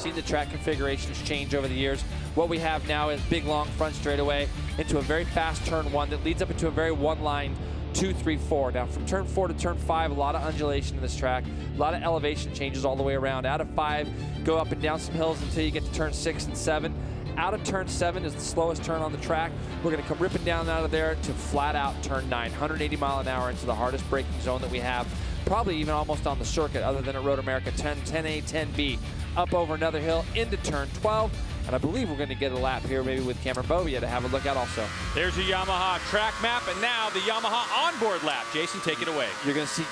seen the track configurations change over the years. What we have now is big, long front straightaway into a very fast turn 1 that leads up into a very one-line 2, 3, 4. Now, from turn 4 to turn 5, a lot of undulation in this track, a lot of elevation changes all the way around. Out of 5, go up and down some hills until you get to turn 6 and 7. Out of turn 7 is the slowest turn on the track. We're going to come ripping down out of there to flat out turn 9, 180 mile an hour into the hardest braking zone that we have, probably even almost on the circuit other than at MotoAmerica. 10A, 10B, up over another hill into turn 12. And I believe we're going to get a lap here maybe with Cameron Beaubier to have a look at also. There's your Yamaha track map, and now the Yamaha onboard lap. Jason, take it away. You're going to see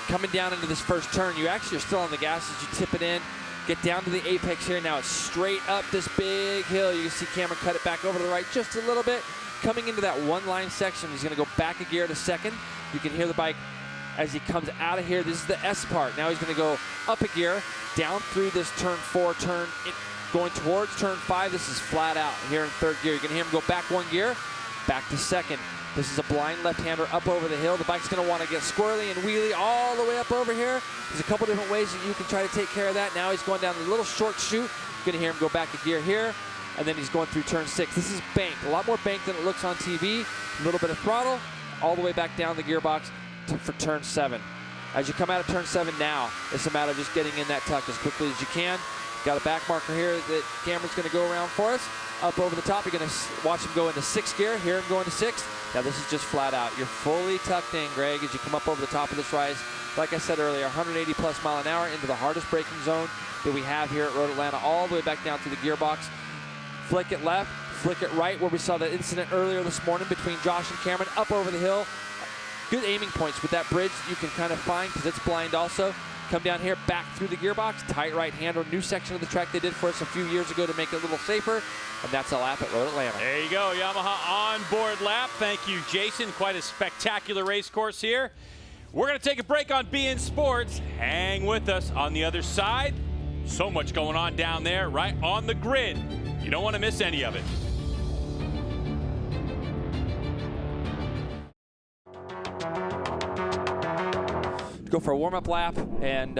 coming down into this first turn, you actually are still on the gas as you tip it in. Get down to the apex here. Now it's straight up this big hill. You can see Cameron cut it back over to the right just a little bit. Coming into that one-line section, he's going to go back a gear to second. You can hear the bike as he comes out of here. This is the S part. Now he's going to go up a gear, down through this turn 4, going towards turn 5. This is flat out here in third gear. You're going to hear him go back 1 gear, back to second. This is a blind left-hander up over the hill. The bike's going to want to get squirrely and wheelie all the way up over here. There's a couple different ways that you can try to take care of that. Now he's going down the little short chute. You're going to hear him go back a gear here, and then he's going through turn 6. This is banked, a lot more banked than it looks on TV. A little bit of throttle, all the way back down the gearbox for turn 7. As you come out of turn 7 now, it's a matter of just getting in that tuck as quickly as you can. Got a back marker here that Cameron's going to go around for us. Up over the top, you're going to watch him go into 6th gear, hear him go into 6th. Now this is just flat out. You're fully tucked in, Greg, as you come up over the top of this rise. Like I said earlier, 180 plus mile an hour into the hardest braking zone that we have here at Road Atlanta, all the way back down to the gearbox. Flick it left, flick it right, where we saw that incident earlier this morning between Josh and Cameron, up over the hill. Good aiming points with that bridge you can kind of find because it's blind also. Come down here, back through the gearbox, tight right hander, new section of the track they did for us a few years ago to make it a little safer, and that's a lap at Road Atlanta. There you go, Yamaha onboard lap. Thank you, Jason. Quite a spectacular race course here. We're going to take a break on beIN Sports. Hang with us on the other side. So much going on down there, right on the grid. You don't want to miss any of it. Go for a warm-up lap, and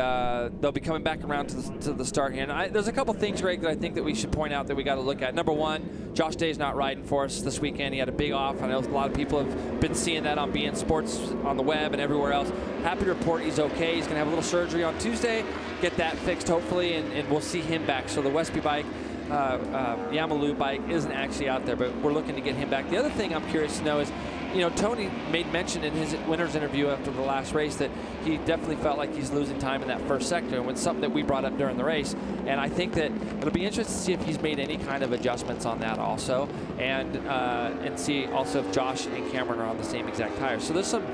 they'll be coming back around to the start here. And there's a couple things, Greg, that I think that we should point out that we got to look at. Number one, Josh Day's not riding for us this weekend. He had a big off. I know a lot of people have been seeing that on beIN Sports on the web and everywhere else. Happy to report he's okay. He's going to have a little surgery on Tuesday, get that fixed hopefully, and we'll see him back. So the Westby bike, Yamalu bike isn't actually out there, but we're looking to get him back. The other thing I'm curious to know is, you know, Tony made mention in his winner's interview after the last race that he definitely felt like he's losing time in that first sector, and it's something that we brought up during the race. And I think that it'll be interesting to see if he's made any kind of adjustments on that also, and see also if Josh and Cameron are on the same exact tires. So there's some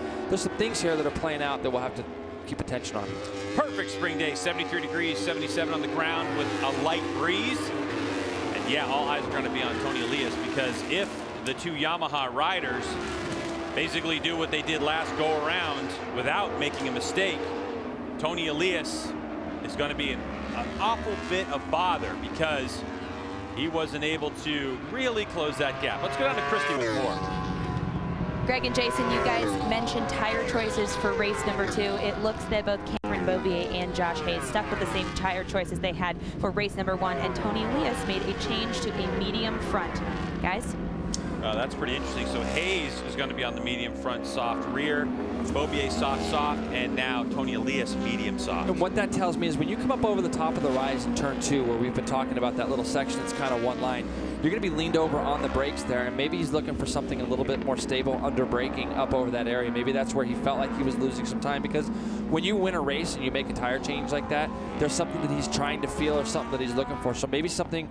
things here that are playing out that we'll have to keep attention on. Perfect spring day, 73 degrees, 77 on the ground with a light breeze. And yeah, all eyes are going to be on Tony Elias, because if the two Yamaha riders basically do what they did last go around without making a mistake, Tony Elias is going to be an awful bit of bother because he wasn't able to really close that gap. Let's go down to Christy with more. Greg and Jason, you guys mentioned tire choices for race number 2. It looks that both Cameron Beaubier and Josh Hayes stuck with the same tire choices they had for race number 1, and Tony Elias made a change to a medium front. Guys? That's pretty interesting. So Hayes is going to be on the medium front soft rear, Beaubier soft, and now Tony Elias medium soft. And what that tells me is when you come up over the top of the rise in turn 2, where we've been talking about that little section that's kind of one line, you're going to be leaned over on the brakes there, and maybe he's looking for something a little bit more stable under braking up over that area. Maybe that's where he felt like he was losing some time, because when you win a race and you make a tire change like that, there's something that he's trying to feel or something that he's looking for. So maybe something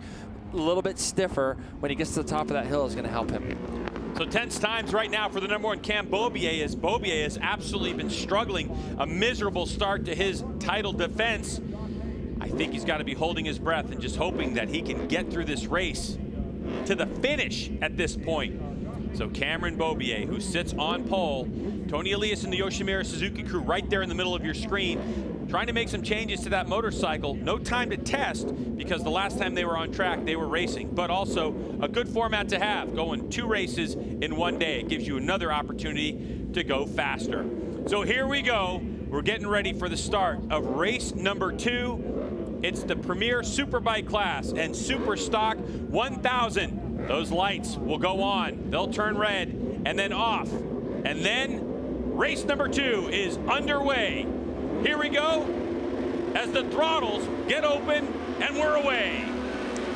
a little bit stiffer when he gets to the top of that hill is going to help him. So tense times right now for the number 1 Cam Beaubier, as Beaubier has absolutely been struggling. A miserable start to his title defense. I think he's got to be holding his breath and just hoping that he can get through this race to the finish at this point. So Cameron Beaubier, who sits on pole, Tony Elias and the Yoshimura Suzuki crew right there in the middle of your screen, trying to make some changes to that motorcycle. No time to test, because the last time they were on track, they were racing, but also a good format to have, going 2 races in 1 day. It gives you another opportunity to go faster. So here we go. We're getting ready for the start of race number 2. It's the Premier Superbike class and Super Stock 1000. Those lights will go on. They'll turn red and then off. And then race number 2 is underway. Here we go as the throttles get open and we're away.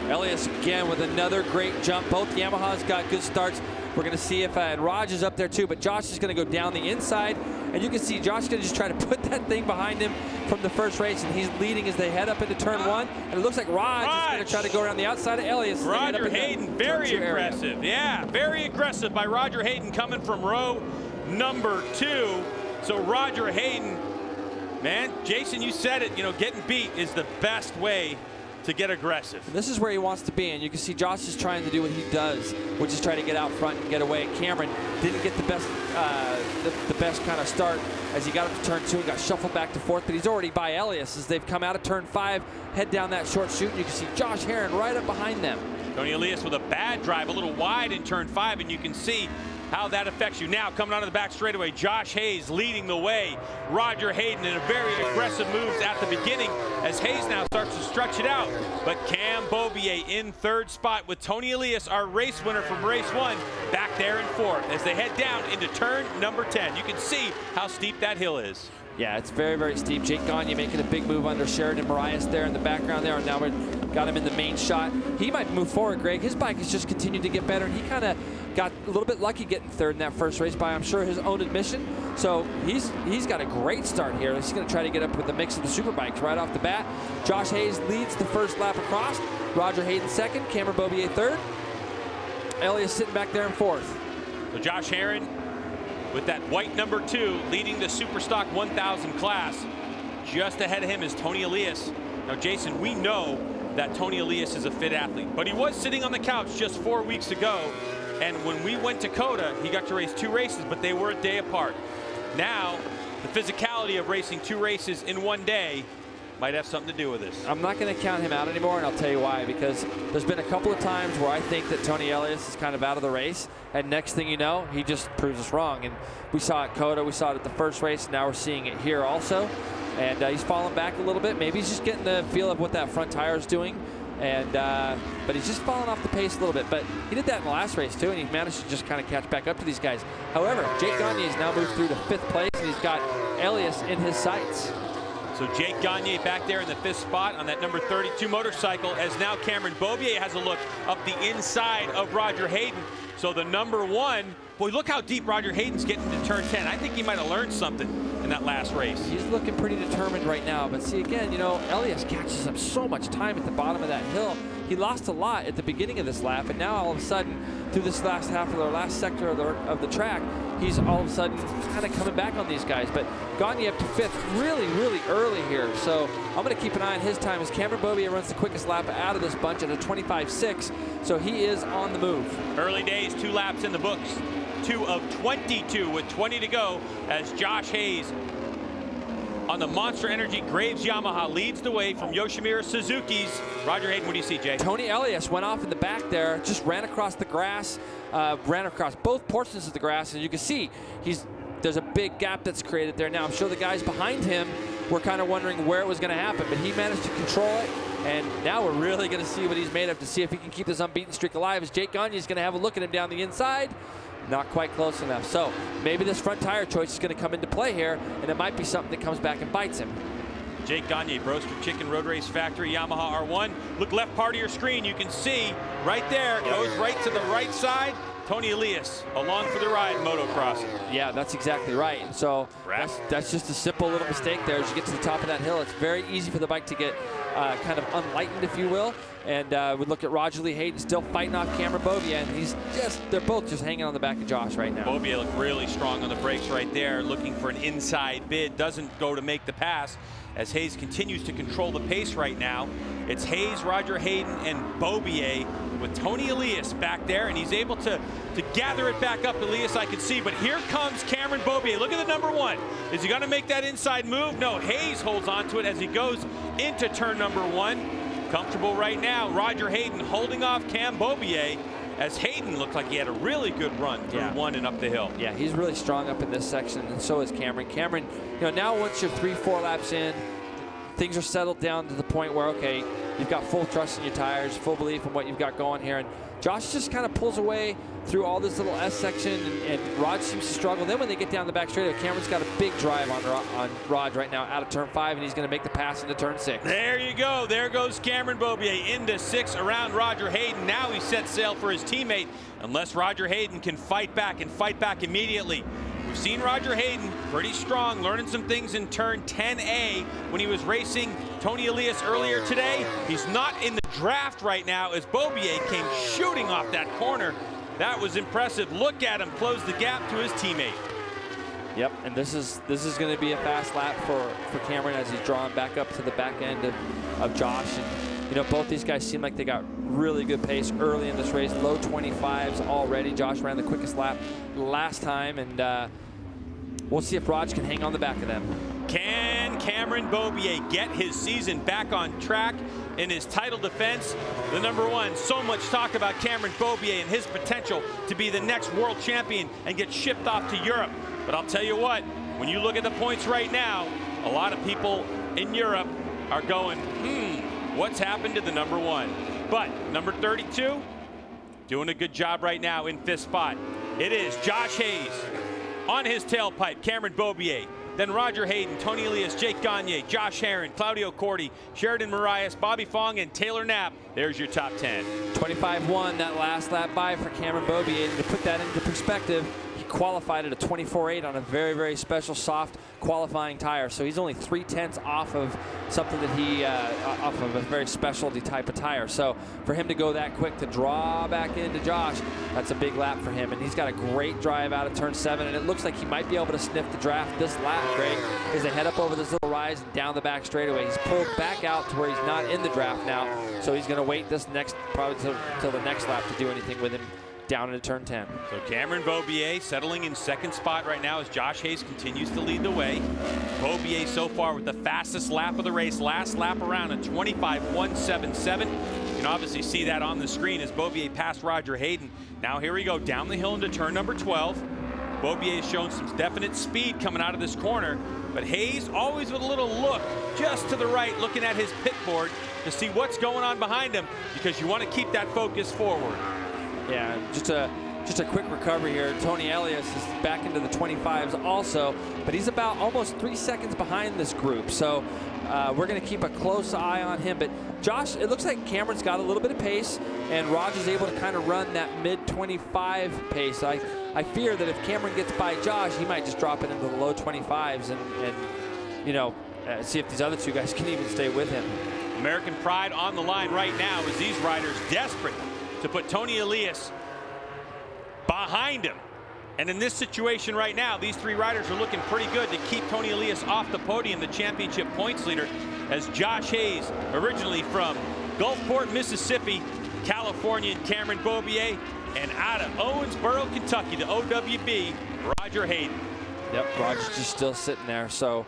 Elias again with another great jump. Both Yamahas got good starts. We're going to see if and Raj is up there too, but Josh is going to go down the inside, and you can see Josh is going to just try to put that thing behind him from the first race, and he's leading as they head up into turn 1, and it looks like Raj is going to try to go around the outside of Elias. Roger Hayden, very aggressive. Yeah, very aggressive by Roger Hayden coming from row number 2. So Roger Hayden, man, Jason, you said it, you know, getting beat is the best way to get aggressive. And this is where he wants to be, and you can see Josh is trying to do what he does, which is try to get out front and get away. Cameron didn't get the best kind of start as he got up to turn 2 and got shuffled back to 4th, but he's already by Elias as they've come out of turn 5, head down that short chute, and you can see Josh Herron right up behind them. Tony Elias with a bad drive, a little wide in turn 5, and you can see how that affects you. Now coming onto the back straightaway, Josh Hayes leading the way. Roger Hayden in a very aggressive moves at the beginning as Hayes now starts to stretch it out. But Cam Beaubier in 3rd spot with Tony Elias, our race winner from race 1, back there in 4th as they head down into turn number 10. You can see how steep that hill is. Yeah, it's very, very steep. Jake Gagne making a big move under Sheridan Marias there in the background there, and now we've got him in the main shot. He might move forward, Greg. His bike has just continued to get better, and he kind of got a little bit lucky getting 3rd in that first race by, I'm sure, his own admission. So he's got a great start here. He's going to try to get up with the mix of the Superbikes right off the bat. Josh Hayes leads the first lap across. Roger Hayden 2nd. Cameron Beaubier 3rd. Elias sitting back there in 4th. So Josh Herron with that white number 2 leading the Superstock 1000 class. Just ahead of him is Tony Elias. Now, Jason, we know that Tony Elias is a fit athlete, but he was sitting on the couch just 4 weeks ago. And when we went to COTA, he got to race 2 races, but they were a day apart. Now, the physicality of racing 2 races in 1 day might have something to do with this. I'm not going to count him out anymore, and I'll tell you why. Because there's been a couple of times where I think that Tony Elias is kind of out of the race, and next thing you know, he just proves us wrong. And we saw it at COTA, we saw it at the first race, and now we're seeing it here also. And he's fallen back a little bit. Maybe he's just getting the feel of what that front tire is doing. And but he's just fallen off the pace a little bit. But he did that in the last race too, and he managed to just kind of catch back up to these guys. However, Jake Gagne has now moved through to 5th place, and he's got Elias in his sights. So Jake Gagne back there in the 5th spot on that number 32 motorcycle, as now Cameron Beaubier has a look up the inside of Roger Hayden. So the number 1, boy, look how deep Roger Hayden's getting to turn 10. I think he might have learned something in that last race. He's looking pretty determined right now, but see again, you know, Elias catches up so much time at the bottom of that hill. He lost a lot at the beginning of this lap, and now all of a sudden, through this last half of the last sector of the track, he's all of a sudden kind of coming back on these guys. But Gagne up to 5th really, really early here. So I'm going to keep an eye on his time as Cameron Beaubier runs the quickest lap out of this bunch at a 25.6. So he is on the move. Early days, 2 laps in the books. 2 of 22 with 20 to go as Josh Hayes on the Monster Energy Graves Yamaha leads the way from Yoshimura Suzuki's. Roger Hayden, what do you see, Jay? Tony Elias went off in the back there, just ran across the grass, ran across both portions of the grass, and you can see there's a big gap that's created there. Now, I'm sure the guys behind him were kind of wondering where it was going to happen, but he managed to control it, and now we're really going to see what he's made of to see if he can keep this unbeaten streak alive, as Jake Gagne is going to have a look at him down the inside. Not quite close enough. So maybe this front tire choice is going to come into play here, and it might be something that comes back and bites him. Jake Gagne, Broster Chicken Road Race Factory, Yamaha R1. Look left part of your screen. You can see right there, goes right to the right side. Tony Elias along for the ride, motocross. Yeah, that's exactly right. So that's just a simple little mistake there. As you get to the top of that hill, it's very easy for the bike to get kind of unlightened, if you will. And we look at Roger Lee Hayden still fighting off Cameron Beaubier, and they're both just hanging on the back of Josh right now. Beaubier looked really strong on the brakes right there, looking for an inside bid. Doesn't go to make the pass as Hayes continues to control the pace right now. It's Hayes, Roger Hayden, and Beaubier with Tony Elias back there, and he's able to gather it back up. Elias, I can see, but here comes Cameron Beaubier. Look at the number 1. Is he going to make that inside move? No, Hayes holds on to it as he goes into turn number 1. Comfortable right now. Roger Hayden holding off Cam Beaubier as Hayden looked like he had a really good run through 1 and up the hill. Yeah, he's really strong up in this section, and so is Cameron. Cameron, you know, now once you're 3-4 laps in, things are settled down to the point where, okay, you've got full trust in your tires, full belief in what you've got going here. And Josh just kind of pulls away through all this little S section, and Raj seems to struggle. Then when they get down the back straightaway, Cameron's got a big drive on Raj right now out of turn 5, and he's going to make the pass into turn 6. There you go. There goes Cameron Beaubier into 6 around Roger Hayden. Now he sets sail for his teammate, unless Roger Hayden can fight back and fight back immediately. We've seen Roger Hayden pretty strong, learning some things in turn 10A when he was racing Tony Elias earlier today. He's not in the draft right now as Beaubier came shooting off that corner. That was impressive. Look at him close the gap to his teammate. Yep, and this is going to be a fast lap for Cameron as he's drawing back up to the back end of Josh. And, you know, both these guys seem like they got really good pace early in this race. Low 25s already. Josh ran the quickest lap last time, and we'll see if Raj can hang on the back of them. Can Cameron Beaubier get his season back on track in his title defense? The number 1. So much talk about Cameron Beaubier and his potential to be the next world champion and get shipped off to Europe. But I'll tell you what, when you look at the points right now, a lot of people in Europe are going, what's happened to the number 1? But number 32, doing a good job right now in 5th spot. It is Josh Hayes on his tailpipe, Cameron Beaubier. Then Roger Hayden, Tony Elias, Jake Gagne, Josh Herron, Claudio Corti, Sheridan Marias, Bobby Fong, and Taylor Knapp. There's your top 10. 25-1, that last lap by for Cameron Beaubier. And to put that into perspective, he qualified at a 24.8 on a very, very special soft qualifying tire. So he's only 0.3 off of something that he, off of a very specialty type of tire. So for him to go that quick to draw back into Josh, that's a big lap for him. And he's got a great drive out of turn 7. And it looks like he might be able to sniff the draft this lap, Greg, as they head up over this little rise and down the back straightaway. He's pulled back out to where he's not in the draft now. So he's going to wait this next, probably till the next lap to do anything with him down into turn 10. So Cameron Beaubier settling in 2nd spot right now as Josh Hayes continues to lead the way. Beaubier so far with the fastest lap of the race. Last lap around at 25.177. You can obviously see that on the screen as Beaubier passed Roger Hayden. Now here we go down the hill into turn number 12. Beaubier has shown some definite speed coming out of this corner, but Hayes always with a little look just to the right, looking at his pit board to see what's going on behind him, because you want to keep that focus forward. Yeah, just a quick recovery here. Tony Elias is back into the 25s also, but he's about almost 3 seconds behind this group. So we're going to keep a close eye on him. But Josh, it looks like Cameron's got a little bit of pace, and Raj is able to kind of run that mid-25 pace. I fear that if Cameron gets by Josh, he might just drop it into the low 25s and you know, see if these other 2 guys can even stay with him. American pride on the line right now as these riders desperate to put Tony Elias behind him. And in this situation right now, these 3 riders are looking pretty good to keep Tony Elias off the podium, the championship points leader, as Josh Hayes, originally from Gulfport, Mississippi, Californian Cameron Beaubier, and out of Owensboro, Kentucky, the OWB, Roger Hayden. Yep, Roger's just still sitting there. So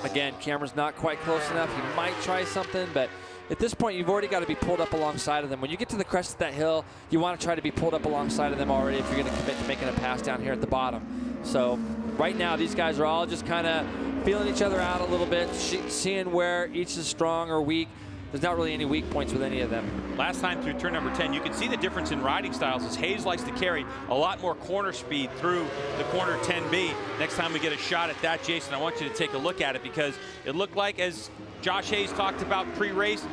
again, Cameron's not quite close enough. He might try something, but at this point, you've already got to be pulled up alongside of them. When you get to the crest of that hill, you want to try to be pulled up alongside of them already if you're going to commit to making a pass down here at the bottom. So right now, these guys are all just kind of feeling each other out a little bit, seeing where each is strong or weak. There's not really any weak points with any of them. Last time through turn number 10, you can see the difference in riding styles as Hayes likes to carry a lot more corner speed through the corner 10B. Next time we get a shot at that, Jason, I want you to take a look at it, because it looked like, as Josh Hayes talked about pre-race,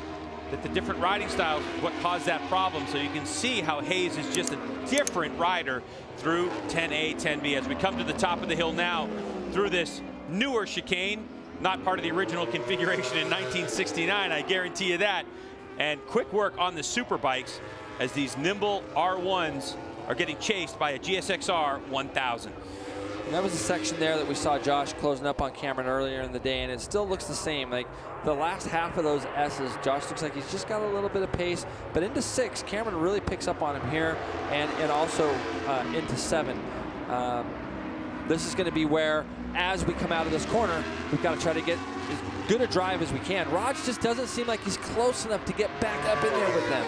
that the different riding styles is what caused that problem. So you can see how Hayes is just a different rider through 10A, 10B. As we come to the top of the hill now through this newer chicane, not part of the original configuration in 1969, I guarantee you that. And quick work on the Superbikes as these nimble R1s are getting chased by a GSXR 1000. And that was a section there that we saw Josh closing up on Cameron earlier in the day, and it still looks the same. Like the last half of those S's, Josh looks like he's just got a little bit of pace, but into 6, Cameron really picks up on him here, and also into 7. This is going to be where, as we come out of this corner, we've got to try to get as good a drive as we can. Raj just doesn't seem like he's close enough to get back up in there with them.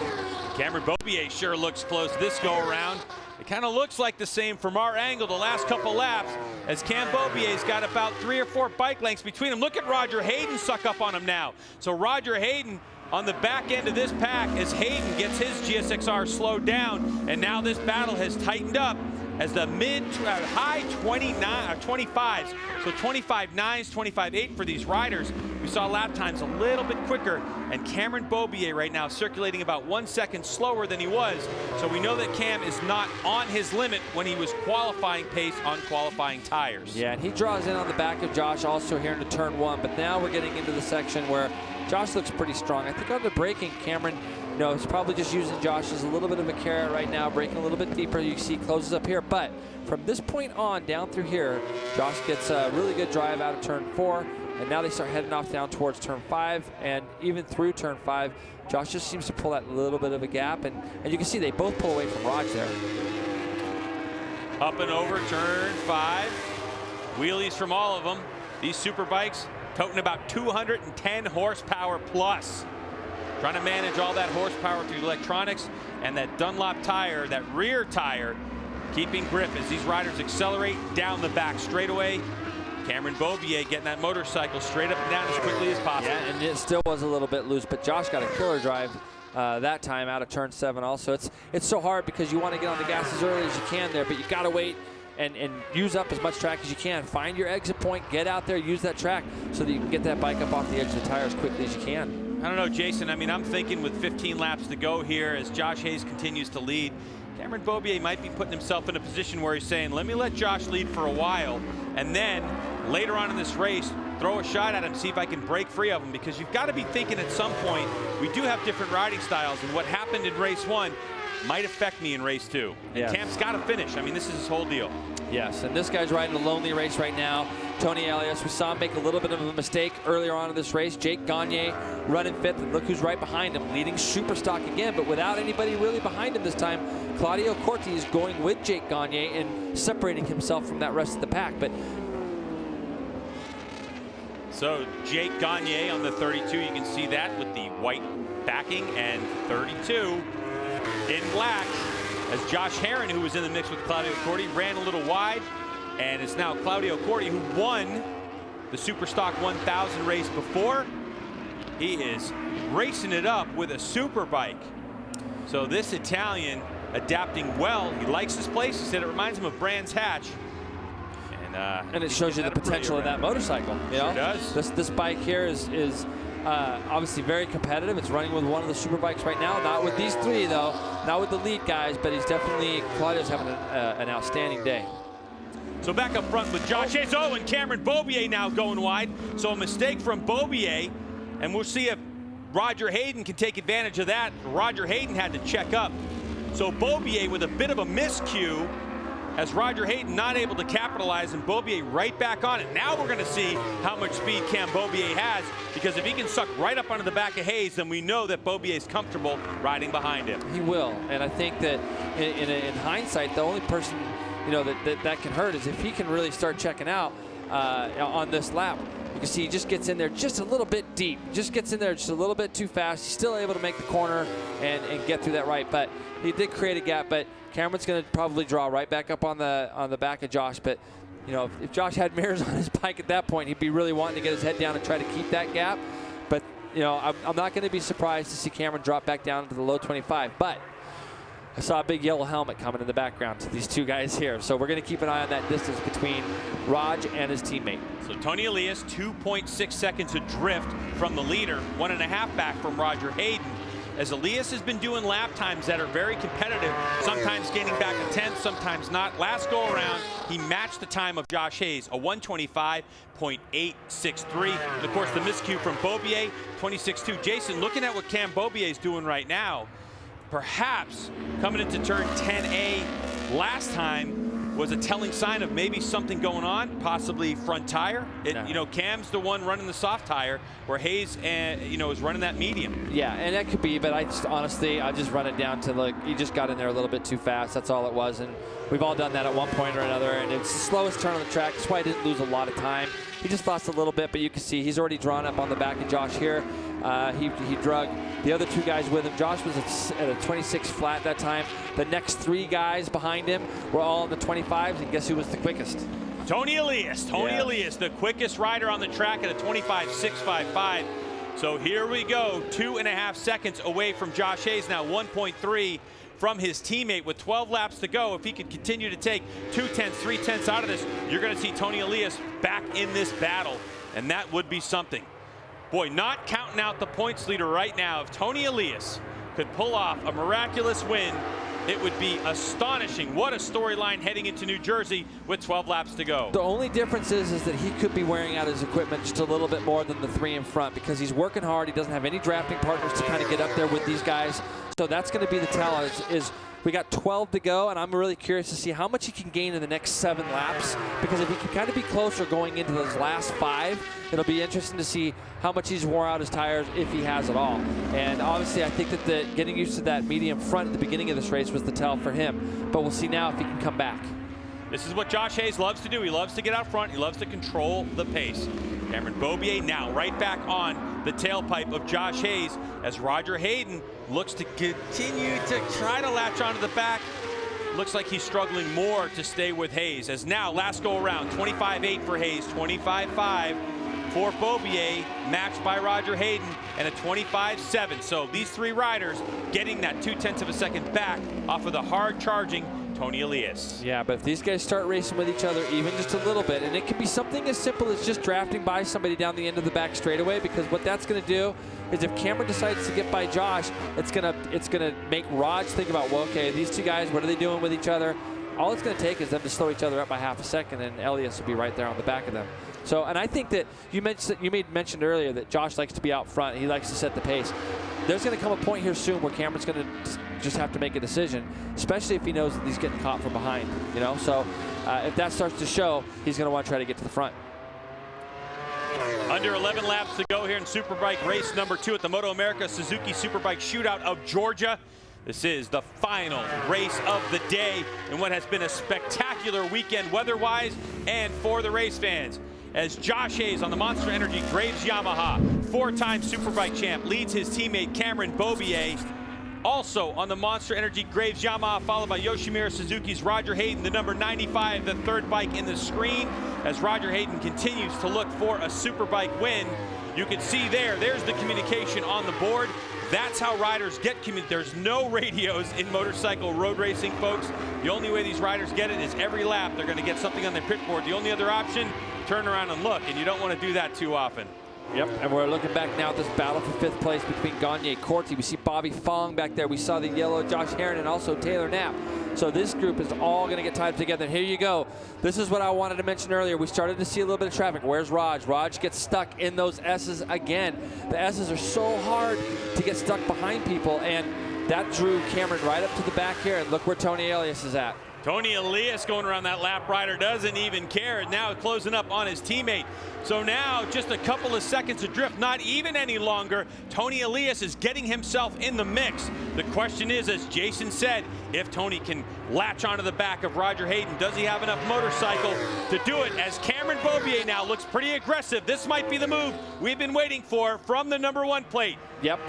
Cameron Beaubier sure looks close this go around. It kind of looks like the same from our angle the last couple laps, as Cam Beaubier's got about 3 or 4 bike lengths between them. Look at Roger Hayden suck up on him now. So Roger Hayden on the back end of this pack as Hayden gets his GSXR slowed down, and now this battle has tightened up as the high 25s. So 25.9s, 25.8 for these riders. We saw lap times a little bit quicker, and Cameron Beaubier right now circulating about 1 second slower than he was. So we know that Cam is not on his limit when he was qualifying pace on qualifying tires. Yeah, and he draws in on the back of Josh also here into turn 1, but now we're getting into the section where Josh looks pretty strong. I think on the braking, Cameron, you know, is probably just using Josh as a little bit of a carrot right now, braking a little bit deeper. You see he closes up here, but from this point on down through here, Josh gets a really good drive out of turn 4, and now they start heading off down towards turn 5, and even through turn 5, Josh just seems to pull that little bit of a gap, and you can see they both pull away from Raj there. Up and over turn 5, wheelies from all of them. These Superbikes toting about 210 horsepower plus. Trying to manage all that horsepower through electronics, and that Dunlop tire, that rear tire, keeping grip as these riders accelerate down the back straightaway. Cameron Beaubier getting that motorcycle straight up and down as quickly as possible. Yeah, and it still was a little bit loose, but Josh got a killer drive that time out of turn 7 also. It's so hard because you want to get on the gas as early as you can there, but you got to wait and use up as much track as you can. Find your exit point, get out there, use that track so that you can get that bike up off the edge of the tire as quickly as you can. I don't know, Jason. I mean, I'm thinking with 15 laps to go here as Josh Hayes continues to lead, Cameron Beaubier might be putting himself in a position where he's saying, let me let Josh lead for a while, and then later on in this race, throw a shot at him, see if I can break free of him, because you've got to be thinking at some point, we do have different riding styles, and what happened in race 1 might affect me in race 2. And yeah. Cam's got to finish. I mean, this is his whole deal. Yes, and this guy's riding a lonely race right now. Tony Elias, we saw him make a little bit of a mistake earlier on in this race. Jake Gagne running 5th, and look who's right behind him, leading super stock again, but without anybody really behind him this time. Claudio Corti is going with Jake Gagne and separating himself from that rest of the pack. But so Jake Gagne on the 32, you can see that with the white backing, and 32 in black as Josh Herron, who was in the mix with Claudio Corti, ran a little wide, and it's now Claudio Corti who won the Superstock 1000 race before. He is racing it up with a Superbike. So this Italian adapting well. He likes this place. He said it reminds him of Brands Hatch. And it shows you the potential of that motorcycle. You know? Sure does. This bike here is obviously very competitive. It's running with one of the Superbikes right now. Not with these 3 though. Not with the lead guys, but he's definitely, Claudio's having an outstanding day. So back up front with Josh Hayes. Oh, and Cameron Beaubier now going wide. So a mistake from Beaubier, and we'll see if Roger Hayden can take advantage of that. Roger Hayden had to check up. So Beaubier with a bit of a miscue, as Roger Hayden not able to capitalize, and Beaubier right back on it. Now we're going to see how much speed Cam Beaubier has, because if he can suck right up onto the back of Hayes, then we know that Beaubier is comfortable riding behind him. He will, and I think that in hindsight, the only person that can hurt is if he can really start checking out on this lap. You can see he just gets in there just a little bit deep, just gets in there just a little bit too fast. He's still able to make the corner and get through that right, but he did create a gap. But Cameron's going to probably draw right back up on the back of Josh. But you know, if Josh had mirrors on his bike at that point, he'd be really wanting to get his head down and try to keep that gap. But you know, I'm not going to be surprised to see Cameron drop back down into the low 25. But I saw a big yellow helmet coming in the background to these 2 guys here. So we're going to keep an eye on that distance between Raj and his teammate. So Tony Elias, 2.6 seconds adrift from the leader, 1.5 back from Roger Hayden. As Elias has been doing lap times that are very competitive, sometimes gaining back a 10th, sometimes not. Last go around, he matched the time of Josh Hayes, a 1:25.863. And of course, the miscue from Beaubier, 26.2. Jason, looking at what Cam Beaubier is doing right now, perhaps coming into turn 10A last time was a telling sign of maybe something going on, possibly front tire. You know, Cam's the one running the soft tire, where Hayes, is running that medium. Yeah, and that could be, but I just honestly, I just run it down to like, he just got in there a little bit too fast. That's all it was, and we've all done that at one point or another, and it's the slowest turn on the track. That's why I didn't lose a lot of time. He just lost a little bit, but you can see he's already drawn up on the back of Josh here. He drug the other 2 guys with him. Josh was at a 26 flat that time. The next 3 guys behind him were all in the 25s, and guess who was the quickest? Tony Elias. Tony Elias, the quickest rider on the track at a 25.655. So here we go, 2.5 seconds away from Josh Hayes now, 1.3 from his teammate with 12 laps to go. If he could continue to take 2/10, 3/10 out of this, you're going to see Tony Elias back in this battle, and that would be something. Boy, not counting out the points leader right now. If Tony Elias could pull off a miraculous win, it would be astonishing. What a storyline heading into New Jersey with 12 laps to go. The only difference is that he could be wearing out his equipment just a little bit more than the 3 in front, because he's working hard. He doesn't have any drafting partners to kind of get up there with these guys. So that's going to be the tell. Is we got 12 to go, and I'm really curious to see how much he can gain in the next 7 laps, because if he can kind of be closer going into those last 5, it'll be interesting to see how much he's wore out his tires, if he has at all. And obviously, I think that getting used to that medium front at the beginning of this race was the tell for him. But we'll see now if he can come back. This is what Josh Hayes loves to do. He loves to get out front. He loves to control the pace. Cameron Beaubier now right back on the tailpipe of Josh Hayes as Roger Hayden looks to continue to try to latch onto the back. Looks like he's struggling more to stay with Hayes, as now last go around 25.8 for Hayes, 25.5 for Beaubier, matched by Roger Hayden, and a 25.7. So these 3 riders getting that 0.2 of a second back off of the hard charging Tony Elias. Yeah, but if these guys start racing with each other even just a little bit, and it can be something as simple as just drafting by somebody down the end of the back straightaway, because what that's going to do is if Cameron decides to get by Josh, it's gonna make Raj think about, well, okay, these 2 guys, what are they doing with each other? All it's going to take is them to slow each other up by half a second, and Elias will be right there on the back of them. So, and I think that you mentioned earlier that Josh likes to be out front. He likes to set the pace. There's going to come a point here soon where Cameron's going to just have to make a decision, especially if he knows that he's getting caught from behind. You know, so if that starts to show, he's going to want to try to get to the front. Under 11 laps to go here in Superbike race number 2 at the MotoAmerica Suzuki Superbike Shootout of Georgia. This is the final race of the day in what has been a spectacular weekend weather-wise and for the race fans. As Josh Hayes on the Monster Energy Graves Yamaha, 4-time Superbike champ, leads his teammate Cameron Beaubier. Also on the Monster Energy Graves Yamaha, followed by Yoshimura Suzuki's Roger Hayden, the number 95, the 3rd bike in the screen, as Roger Hayden continues to look for a Superbike win. You can see there's the communication on the board. That's how riders get There's no radios in motorcycle road racing, folks. The only way these riders get it is every lap they're going to get something on their pit board. The only other option, turn around and look, and you don't want to do that too often. Yep, and we're looking back now at this battle for 5th place between Gagne and Corti. We see Bobby Fong back there. We saw the yellow Josh Herron and also Taylor Knapp. So this group is all going to get tied together. And here you go. This is what I wanted to mention earlier. We started to see a little bit of traffic. Where's Raj? Raj gets stuck in those S's again. The S's are so hard to get stuck behind people, and that drew Cameron right up to the back here. And look where Tony Elias is at. Tony Elias going around that lap rider, doesn't even care, and now closing up on his teammate. So now just a couple of seconds adrift, not even any longer. Tony Elias is getting himself in the mix. The question is, as Jason said, if Tony can latch onto the back of Roger Hayden, does he have enough motorcycle to do it? As Cameron Beaubier now looks pretty aggressive. This might be the move we've been waiting for from the #1 plate. Yep,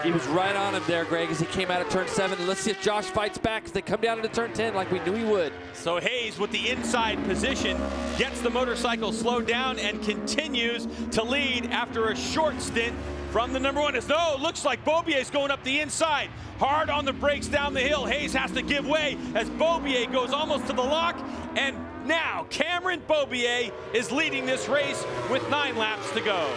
he was right on him there, Greg, as he came out of turn 7. And let's see if Josh fights back as they come down into turn 10 like we knew he would. So Hayes with the inside position gets the motorcycle slowed down and continues to lead after a short stint from the #1. Looks like Beaubier's going up the inside. Hard on the brakes down the hill. Hayes has to give way as Beaubier goes almost to the lock. And now Cameron Beaubier is leading this race with 9 laps to go.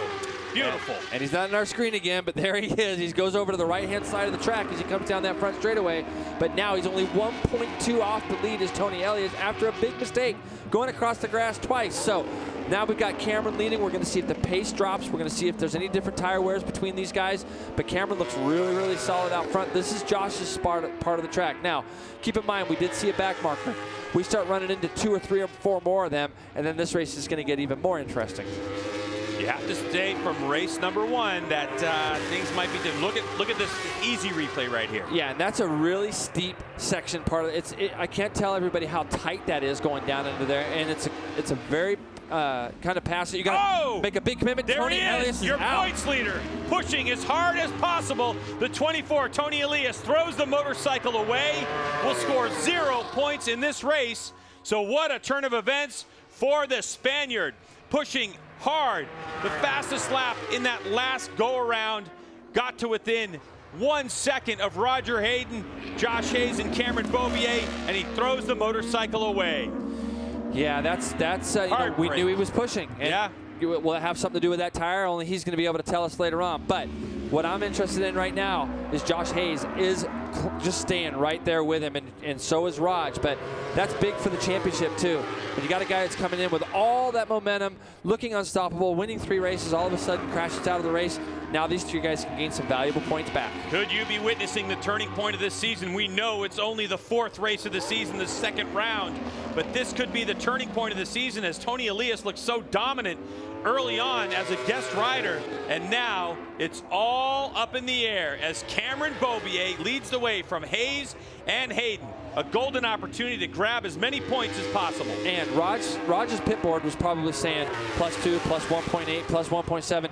Beautiful. And he's not in our screen again, but there he is. He goes over to the right-hand side of the track as he comes down that front straightaway. But now he's only 1.2 off the lead as Tony Elias after a big mistake going across the grass twice. So now we've got Cameron leading. We're going to see if the pace drops. We're going to see if there's any different tire wears between these guys. But Cameron looks really, really solid out front. This is Josh's part of the track. Now, keep in mind, we did see a back marker. We start running into 2 or 3 or 4 more of them, and then this race is going to get even more interesting. You have to say from race #1 that things might be different. Look at this easy replay right here. Yeah, and that's a really steep section part of it. I can't tell everybody how tight that is going down into there, and it's a very kind of pass it. You got to make a big commitment. There Tony he Elias is, your out. points leader, pushing as hard as possible. The 24, Tony Elias, throws the motorcycle away. Will score 0 points in this race. So what a turn of events for the Spaniard, pushing hard. The fastest lap in that last go-around, got to within 1 second of Roger Hayden, Josh Hayes, and Cameron Beaubier, and he throws the motorcycle away. Yeah, that's you know, we knew he was pushing. And yeah. Will it have something to do with that tire? Only he's going to be able to tell us later on. But what I'm interested in right now is Josh Hayes is just staying right there with him, and so is Raj. But that's big for the championship, too. When you got a guy that's coming in with all that momentum, looking unstoppable, winning 3 races, all of a sudden crashes out of the race. Now these 2 guys can gain some valuable points back. Could you be witnessing the turning point of this season? We know it's only the 4th race of the season, the 2nd round. But this could be the turning point of the season as Tony Elias looks so dominant early on as a guest rider, and now it's all up in the air as Cameron Beaubier leads the way from Hayes and Hayden. A golden opportunity to grab as many points as possible. And Raj's pit board was probably saying +2, +1.8, +1.7.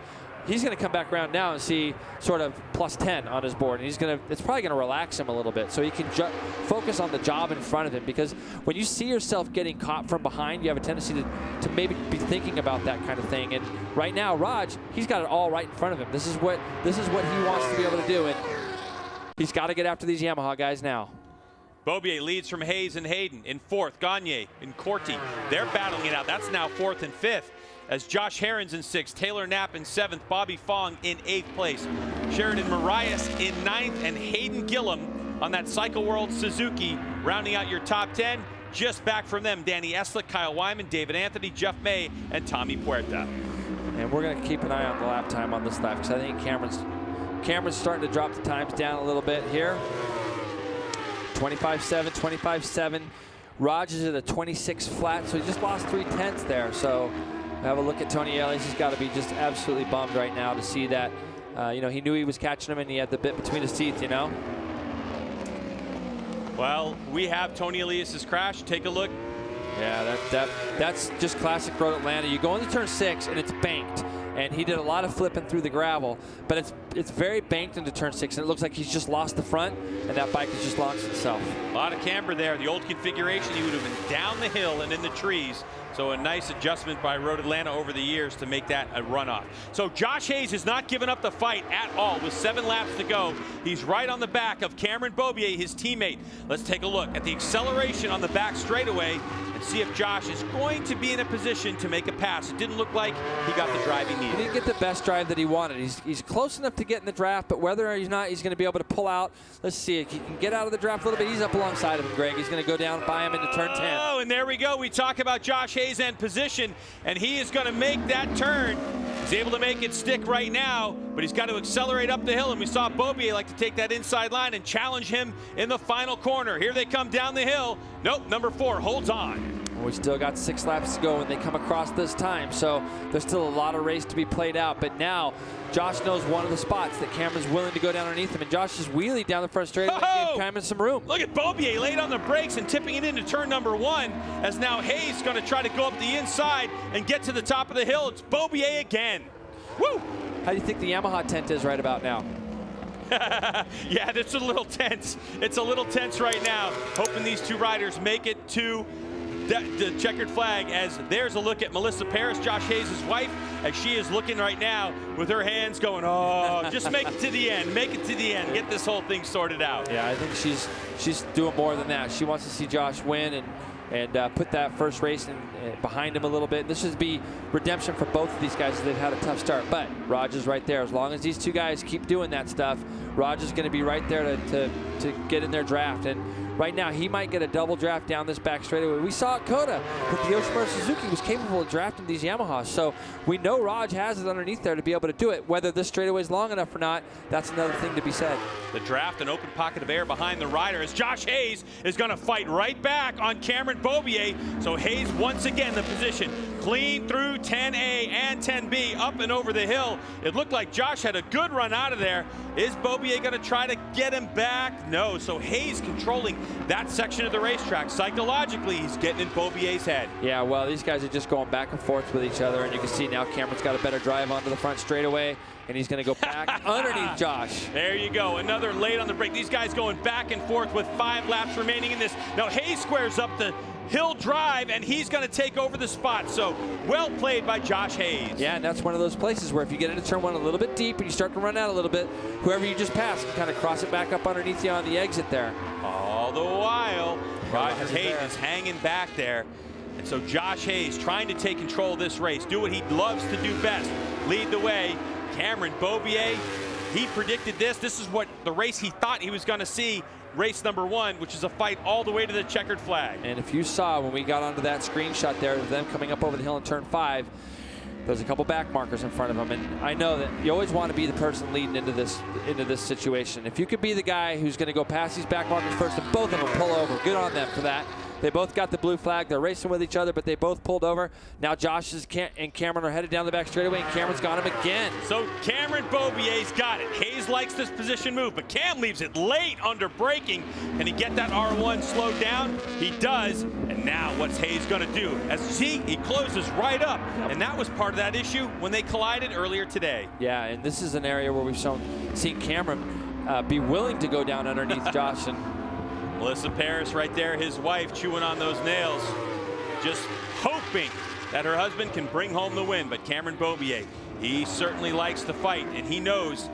He's going to come back around now and see sort of +10 on his board, and it's probably going to relax him a little bit so he can focus on the job in front of him, because when you see yourself getting caught from behind, you have a tendency to maybe be thinking about that kind of thing. And right now, Raj, he's got it all right in front of him. This is what he wants to be able to do, and he's got to get after these Yamaha guys now. Beaubier leads from Hayes and Hayden. In 4th, Gagne and Corti. They're battling it out. That's now 4th and 5th. As Josh Herons in 6th, Taylor Knapp in 7th, Bobby Fong in 8th place. Sheridan Marias in 9th, and Hayden Gillum on that Cycle World Suzuki, rounding out your top 10. Just back from them, Danny Eslick, Kyle Wyman, David Anthony, Jeff May, and Tommy Puerta. And we're going to keep an eye on the lap time on this lap, because I think Cameron's starting to drop the times down a little bit here. 25.7, 25.7. Raj is at a 26 flat, so he just lost 3/10 there. So have a look at Tony Elias. He's got to be just absolutely bummed right now to see that. You know, he knew he was catching him, and he had the bit between his teeth, you know. Well, we have Tony Elias's crash. Take a look. Yeah, that's just classic Road Atlanta. You go into turn 6, and it's banked. And he did a lot of flipping through the gravel, but it's very banked into turn 6, and it looks like he's just lost the front, and that bike has just launched itself. A lot of camber there. The old configuration, he would have been down the hill and in the trees. So a nice adjustment by Road Atlanta over the years to make that a runoff. So Josh Hayes has not given up the fight at all with 7 laps to go. He's right on the back of Cameron Beaubier, his teammate. Let's take a look at the acceleration on the back straightaway and see if Josh is going to be in a position to make a pass. It didn't look like he got the drive he needed. He didn't get the best drive that he wanted. He's close enough to get in the draft, but whether or he's not, he's going to be able to pull out. Let's see if he can get out of the draft a little bit. He's up alongside of him, Greg. He's going to go down by him into turn 10. Oh, and there we go. We talk about Josh Hayes and position, and he is going to make that turn. He's able to make it stick right now, but he's got to accelerate up the hill, and we saw Beaubier like to take that inside line and challenge him in the final corner. Here they come down the hill. Nope, number 4 holds on. We still got 6 laps to go when they come across this time, so there's still a lot of race to be played out. But now Josh knows one of the spots that Cameron's willing to go down underneath him, and Josh just wheelie down the front straight and gave Cameron some room. Look at Beaubier laid on the brakes and tipping it into turn number 1, as now Hayes is going to try to go up the inside and get to the top of the hill. It's Beaubier again. Woo! How do you think the Yamaha tent is right about now? Yeah, it's a little tense. It's a little tense right now. Hoping these 2 riders make it to the checkered flag, as there's a look at Melissa Paris, Josh Hayes' wife, as she is looking right now with her hands going, oh, just make it to the end, make it to the end, get this whole thing sorted out. Yeah, I think she's doing more than that. She wants to see Josh win and put that first race behind him a little bit. This should be redemption for both of these guys as they've had a tough start. But Raj is right there. As long as these 2 guys keep doing that stuff, Raj is going to be right there to get in their draft. And right now, he might get a double draft down this back straightaway. We saw at Coda that the Yoshimura Suzuki was capable of drafting these Yamahas. So we know Raj has it underneath there to be able to do it. Whether this straightaway is long enough or not, that's another thing to be said. The draft, an open pocket of air behind the rider, as Josh Hayes is going to fight right back on Cameron Beaubier. So Hayes once again the position. Clean through 10A and 10B, up and over the hill. It looked like Josh had a good run out of there. Is Beaubier going to try to get him back? No, so Hayes controlling that section of the racetrack. Psychologically, he's getting in Beaubier's head. Yeah, well, these guys are just going back and forth with each other, and you can see now Cameron's got a better drive onto the front straightaway, and he's going to go back underneath Josh. There you go, another late on the brake. These guys going back and forth with 5 laps remaining in this. Now Hayes squares up the hill drive, and he's going to take over the spot. So well played by Josh Hayes. Yeah, and that's one of those places where if you get into turn 1 a little bit deep and you start to run out a little bit, whoever you just passed can kind of cross it back up underneath you on the exit there. All the while, Josh Hayes is hanging back there. And so Josh Hayes trying to take control of this race, do what he loves to do best, lead the way. Cameron Beaubier, he predicted this. This is what the race he thought he was going to see. Race number 1, which is a fight all the way to the checkered flag. And if you saw when we got onto that screenshot there of them coming up over the hill in turn 5, there's a couple back markers in front of them, and I know that you always want to be the person leading into this situation. If you could be the guy who's going to go past these back markers first, and both of them pull over, good on them for that. They both got the blue flag. They're racing with each other, but they both pulled over. Now Josh and Cameron are headed down the back straightaway, and Cameron's got him again. So Cameron Beaubier's got it. Hayes likes this position move, but Cam leaves it late under braking. Can he get that R1 slowed down? He does. And now what's Hayes going to do? As you see, he closes right up. And that was part of that issue when they collided earlier today. Yeah, and this is an area where we've seen Cameron be willing to go down underneath Josh. And Melissa Paris right there, his wife, chewing on those nails, just hoping that her husband can bring home the win. But Cameron Beaubier, he certainly likes to fight, and he knows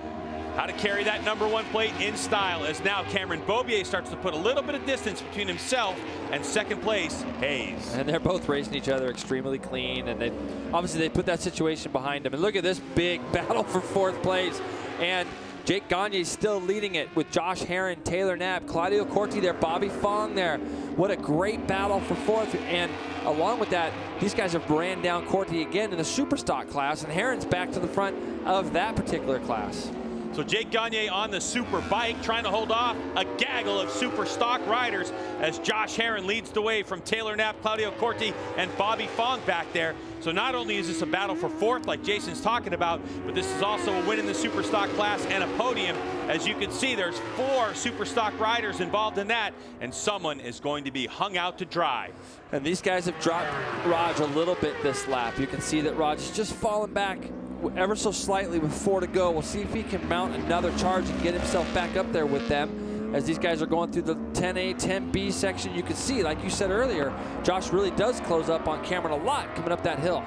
how to carry that number 1 plate in style, as now Cameron Beaubier starts to put a little bit of distance between himself and second place, Hayes. And they're both racing each other extremely clean, and obviously they put that situation behind them. And look at this big battle for 4th place. And Jake Gagne's still leading it with Josh Herron, Taylor Knapp, Claudio Corti there, Bobby Fong there. What a great battle for 4th. And along with that, these guys have ran down Corti again in the super stock class, and Herron's back to the front of that particular class. So Jake Gagne on the super bike, trying to hold off a gaggle of super stock riders as Josh Herron leads the way from Taylor Knapp, Claudio Corti, and Bobby Fong back there. So not only is this a battle for 4th, like Jason's talking about, but this is also a win in the super stock class and a podium. As you can see, there's 4 super stock riders involved in that, and someone is going to be hung out to dry. And these guys have dropped Raj a little bit this lap. You can see that Raj is just falling back ever so slightly with 4 to go. We'll see if he can mount another charge and get himself back up there with them. As these guys are going through the 10A, 10B section, you can see, like you said earlier, Josh really does close up on Cameron a lot coming up that hill.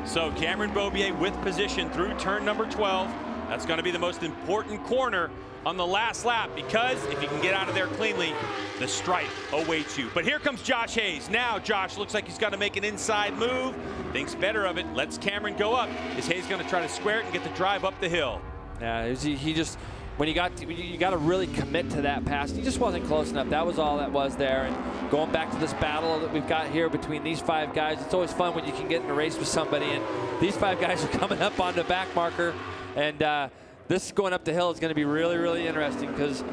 So Cameron Beaubier with position through turn number 12. That's going to be the most important corner on the last lap, because if you can get out of there cleanly, the stripe awaits you. But here comes Josh Hayes. Now Josh looks like he's got to make an inside move. Thinks better of it. Lets Cameron go up. Is Hayes going to try to square it and get the drive up the hill? Yeah, he just, when you got to really commit to that pass. He just wasn't close enough. That was all that was there. And going back to this battle that we've got here between these 5 guys, it's always fun when you can get in a race with somebody. And these 5 guys are coming up on the back marker. And this going up the hill is going to be really, really interesting, because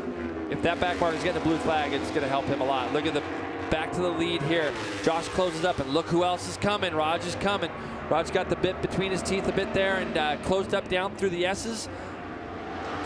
if that back marker is getting a blue flag, it's going to help him a lot. Look at the back to the lead here. Josh closes up, and look who else is coming. Raj is coming. Raj got the bit between his teeth a bit there, and closed up down through the S's.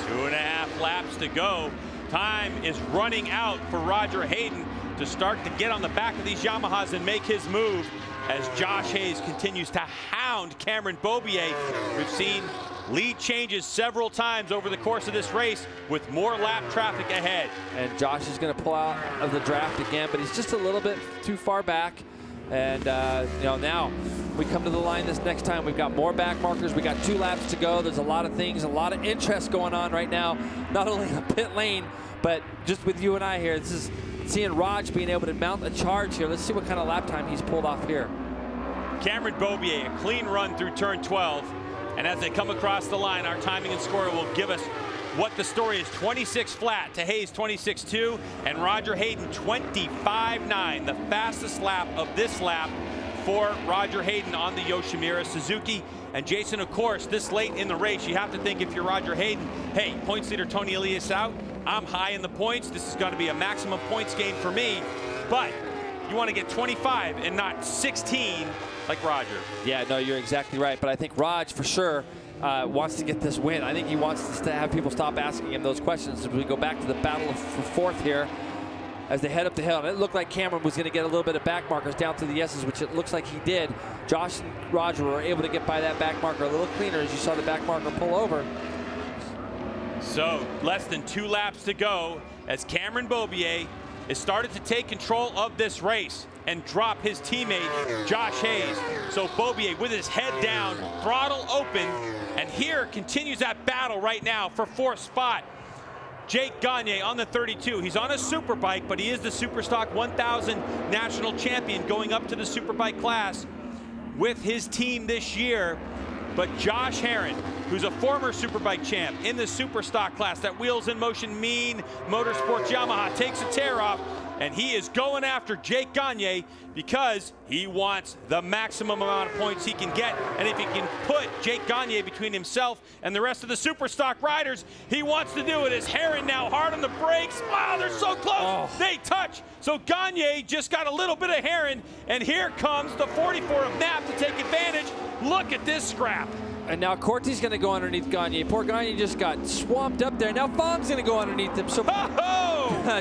2.5 laps to go. Time is running out for Roger Hayden to start to get on the back of these Yamahas and make his move, as Josh Hayes continues to hound Cameron Beaubier. We've seen lead changes several times over the course of this race, with more lap traffic ahead. And Josh is going to pull out of the draft again, but he's just a little bit too far back. And now we come to the line this next time. We've got more back markers. We got 2 laps to go. There's a lot of things, a lot of interest going on right now, not only in the pit lane, but just with you and I here. This is seeing Raj being able to mount a charge here. Let's see what kind of lap time he's pulled off here. Cameron Beaubier, a clean run through turn 12. And as they come across the line, our timing and score will give us what the story is. 26 flat to Hayes 26.2, and Roger Hayden 25.9, the fastest lap of this lap for Roger Hayden on the Yoshimura Suzuki. And Jason, of course, this late in the race, you have to think, if you're Roger Hayden, hey, points leader Tony Elias out, I'm high in the points. This is going to be a maximum points gain for me. But you want to get 25 and not 16 like Roger. Yeah, no, you're exactly right. But I think Raj, for sure, wants to get this win. I think he wants to have people stop asking him those questions as we go back to the battle for fourth here as they head up the hill. And it looked like Cameron was going to get a little bit of back markers down to the S's, which it looks like he did. Josh and Roger were able to get by that back marker a little cleaner as you saw the back marker pull over. So less than 2 laps to go as Cameron Beaubier has started to take control of this race and drop his teammate Josh Hayes. So Beaubier with his head down, throttle open, and here continues that battle right now for 4th spot. Jake Gagne on the 32. He's on a Superbike, but he is the Superstock 1000 national champion going up to the Superbike class with his team this year. But Josh Herrin, who's a former Superbike champ in the Superstock class, that Wheels in Motion Mean Motorsports Yamaha, takes a tear off, and he is going after Jake Gagne because he wants the maximum amount of points he can get. And if he can put Jake Gagne between himself and the rest of the Superstock riders, he wants to do it. As Herrin now hard on the brakes. Wow, they're so close. Oh. They touch. So Gagne just got a little bit of Herrin, and here comes the 44 of Knapp to take advantage. Look at this scrap. And now Corty's going to go underneath Gagne. Poor Gagne just got swamped up there. Now Fong's going to go underneath him. So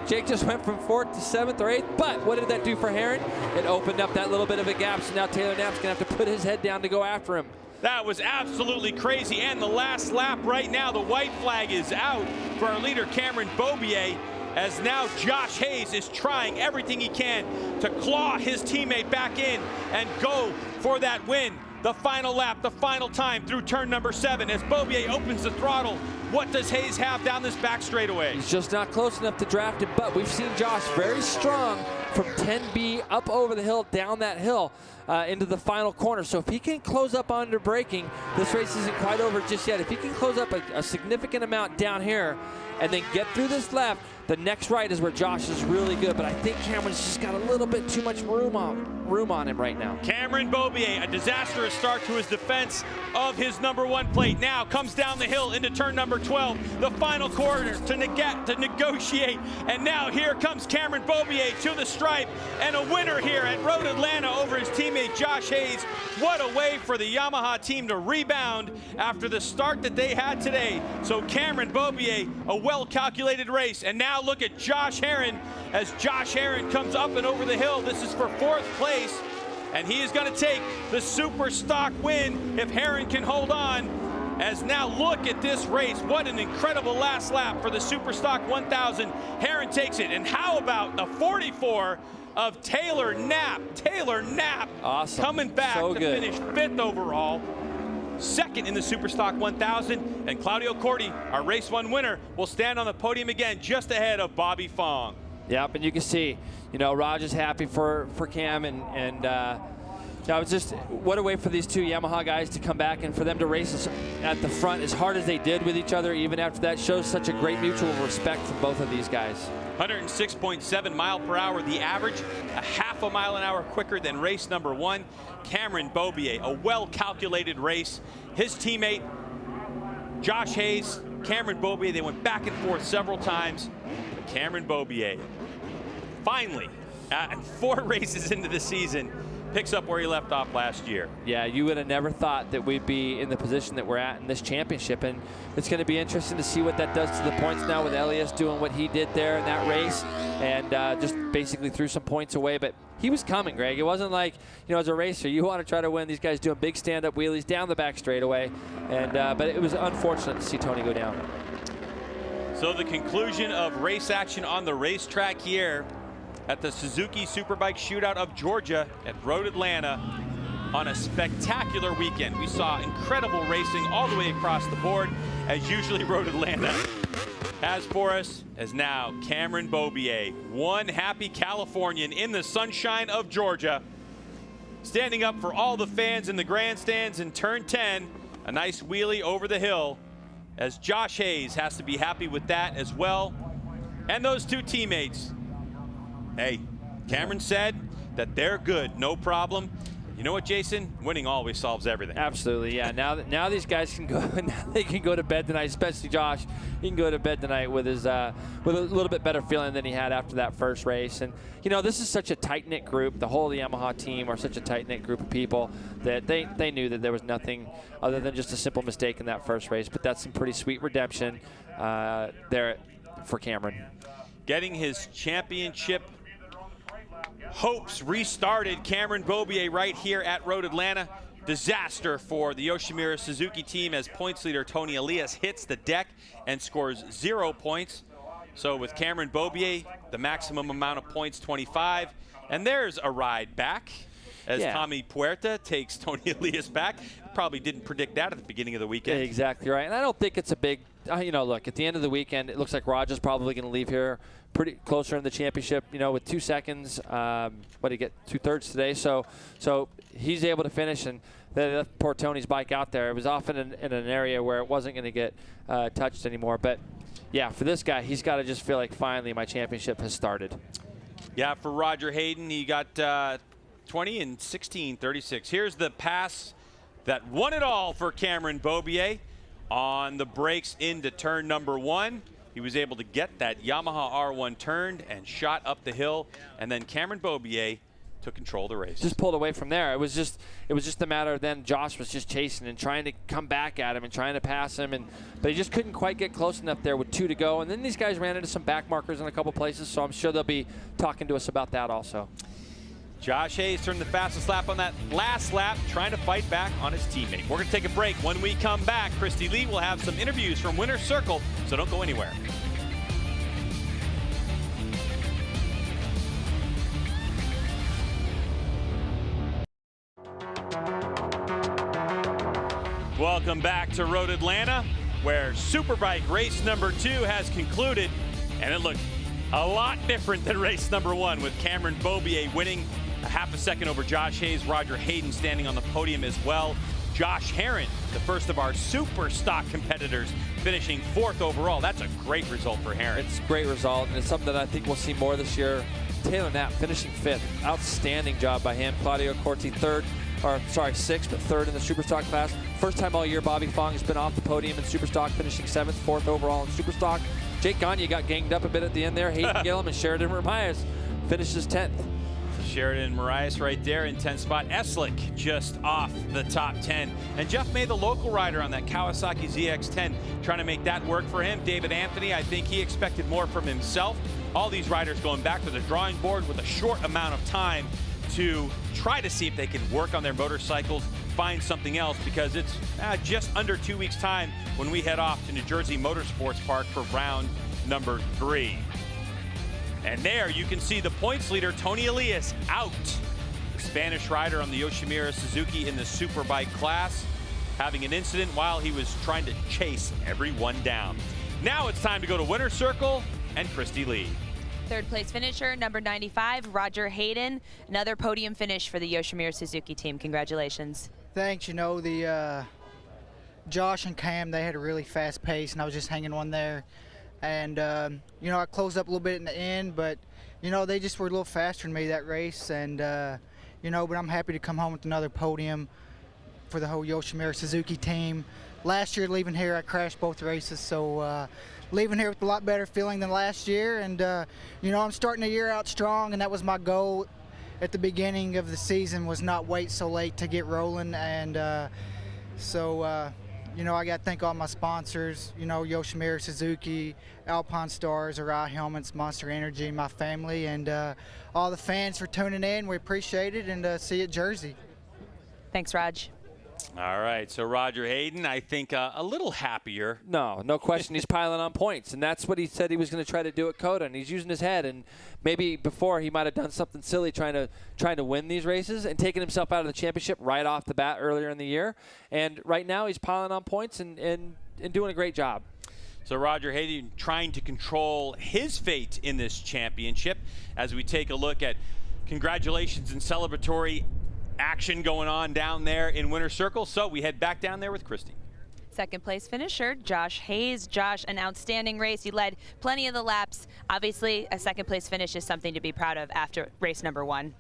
Jake just went from 4th to 7th or 8th. But what did that do for Herrin? It opened up that little bit of a gap. So now Taylor Knapp's going to have to put his head down to go after him. That was absolutely crazy. And the last lap right now, the white flag is out for our leader, Cameron Beaubier, as now Josh Hayes is trying everything he can to claw his teammate back in and go for that win. The final lap, the final time through turn number 7 as Beaubier opens the throttle. What does Hayes have down this back straightaway? He's just not close enough to draft it, but we've seen Josh very strong from 10B up over the hill, down that hill into the final corner. So if he can close up under braking, this race isn't quite over just yet. If he can close up a significant amount down here and then get through this left, the next right is where Josh is really good, but I think Cameron's just got a little bit too much room on him right now. Cameron Beaubier, a disastrous start to his defense of his #1 plate. Now comes down the hill into turn number 12, the final corner to negotiate. And now here comes Cameron Beaubier to the stripe, and a winner here at Road Atlanta over his teammate Josh Hayes. What a way for the Yamaha team to rebound after the start that they had today. So Cameron Beaubier, a well-calculated race, and now look at Josh Herrin as Josh Herrin comes up and over the hill. This is for 4th place, and he is going to take the Super Stock win if Herrin can hold on. As now look at this race. What an incredible last lap for the Super Stock 1000. Herrin takes it, and how about the 44 of Taylor Knapp? Taylor Knapp, awesome, coming back so to good. finish 5th overall. 2nd in the Superstock 1000, and Claudio Corti, our race 1 winner, will stand on the podium again just ahead of Bobby Fong. Yep, and you can see, you know, Raj is happy for Cam, and now it's just what a way for these two Yamaha guys to come back and for them to race at the front as hard as they did with each other. Even after that, shows such a great mutual respect from both of these guys. 106.7 mile per hour, the average, a half a mile an hour quicker than race #1. Cameron Beaubier, a well-calculated race. His teammate, Josh Hayes, Cameron Beaubier, they went back and forth several times. But Cameron Beaubier, finally, 4 races into the season, picks up where he left off last year. Yeah, you would have never thought that we'd be in the position that we're at in this championship, and it's going to be interesting to see what that does to the points now with Elias doing what he did there in that race and just basically threw some points away. But he was coming, Greg. It wasn't like, you know, as a racer, you want to try to win. These guys doing big stand-up wheelies down the back straightaway, and but it was unfortunate to see Tony go down. So the conclusion of race action on the racetrack here at the Suzuki Superbike Shootout of Georgia at Road Atlanta on a spectacular weekend. We saw incredible racing all the way across the board, as usually Road Atlanta has for us, as now Cameron Beaubier, one happy Californian in the sunshine of Georgia, standing up for all the fans in the grandstands in turn 10, a nice wheelie over the hill, as Josh Hayes has to be happy with that as well. And those two teammates, hey, Cameron said that they're good, no problem. You know what, Jason? Winning always solves everything. Absolutely, yeah. Now these guys can go. Now they can go to bed tonight, especially Josh. He can go to bed tonight with his with a little bit better feeling than he had after that first race. And you know, this is such a tight-knit group. The whole of the Yamaha team are such a tight-knit group of people that they knew that there was nothing other than just a simple mistake in that first race. But that's some pretty sweet redemption there for Cameron. Getting his championship hopes restarted. Cameron Beaubier right here at Road Atlanta. Disaster for the Yoshimura Suzuki team as points leader Tony Elias hits the deck and scores 0 points. So with Cameron Beaubier, the maximum amount of points, 25. And there's a ride back as Tommy Puerta takes Tony Elias back. Probably didn't predict that at the beginning of the weekend. Exactly right. And I don't think it's a big, you know, look, at the end of the weekend, it looks like Roger's probably going to leave here pretty closer in the championship, you know, with 2 seconds. What did he get? 2/3 today. So he's able to finish, and they left poor Tony's bike out there. It was often in an area where it wasn't going to get touched anymore. But yeah, for this guy, he's got to just feel like finally my championship has started. Yeah, for Roger Hayden, he got 20 and 16:36. Here's the pass that won it all for Cameron Beaubier on the brakes into turn number 1. He was able to get that Yamaha R1 turned and shot up the hill, and then Cameron Beaubier took control of the race. Just pulled away from there. It was just a matter of then Josh was just chasing and trying to come back at him and trying to pass him, but he just couldn't quite get close enough there with 2 to go. And then these guys ran into some back markers in a couple places, so I'm sure they'll be talking to us about that also. Josh Hayes turned the fastest lap on that last lap, trying to fight back on his teammate. We're going to take a break. When we come back, Christy Lee will have some interviews from Winner's Circle, so don't go anywhere. Welcome back to Road Atlanta, where Superbike race number 2 has concluded, and it looked a lot different than race number 1, with Cameron Beaubier winning a half a second over Josh Hayes. Roger Hayden standing on the podium as well. Josh Herron, the first of our super stock competitors, finishing 4th overall. That's a great result for Herron. It's a great result, and it's something that I think we'll see more this year. Taylor Knapp finishing 5th. Outstanding job by him. Claudio Corti 3rd, or sorry, 6th, but 3rd in the Superstock class. First time all year Bobby Fong has been off the podium in Superstock, finishing 7th, 4th overall in Superstock. Jake Gagne got ganged up a bit at the end there. Hayden Gillum and Sheridan Ramias finishes 10th. Sheridan Marias right there in 10th spot. Eslick just off the top 10. And Jeff May, the local rider on that Kawasaki ZX-10, trying to make that work for him. David Anthony, I think he expected more from himself. All these riders going back to the drawing board with a short amount of time to try to see if they can work on their motorcycles, find something else, because it's just under 2 weeks' time when we head off to New Jersey Motorsports Park for round number 3. And there you can see the points leader, Tony Elias, out. The Spanish rider on the Yoshimura Suzuki in the Superbike class, having an incident while he was trying to chase everyone down. Now it's time to go to Winner's Circle and Christy Lee. 3rd place finisher, number 95, Roger Hayden. Another podium finish for the Yoshimura Suzuki team. Congratulations. Thanks. You know, the Josh and Cam, they had a really fast pace, and I was just hanging one there. And, you know, I closed up a little bit in the end, but, you know, they just were a little faster than me that race. And, you know, but I'm happy to come home with another podium for the whole Yoshimura Suzuki team. Last year, leaving here, I crashed both races, so leaving here with a lot better feeling than last year. And, you know, I'm starting the year out strong, and that was my goal at the beginning of the season, was not wait so late to get rolling. And you know, I got to thank all my sponsors, you know, Yoshimura Suzuki, Alpine Stars, Arai Helmets, Monster Energy, my family, and all the fans for tuning in. We appreciate it, and see you at Jersey. Thanks, Raj. All right, so Roger Hayden, I think a little happier. No question. He's piling on points, and that's what he said he was going to try to do at Coda, and he's using his head. And maybe before he might have done something silly trying to win these races and taking himself out of the championship right off the bat earlier in the year. And right now he's piling on points and doing a great job. So Roger Hayden trying to control his fate in this championship as we take a look at congratulations and celebratory action going on down there in Winner's Circle. So we head back down there with Christy. 2nd place finisher, Josh Hayes. Josh, an outstanding race. You led plenty of the laps. Obviously, a 2nd place finish is something to be proud of after race number 1.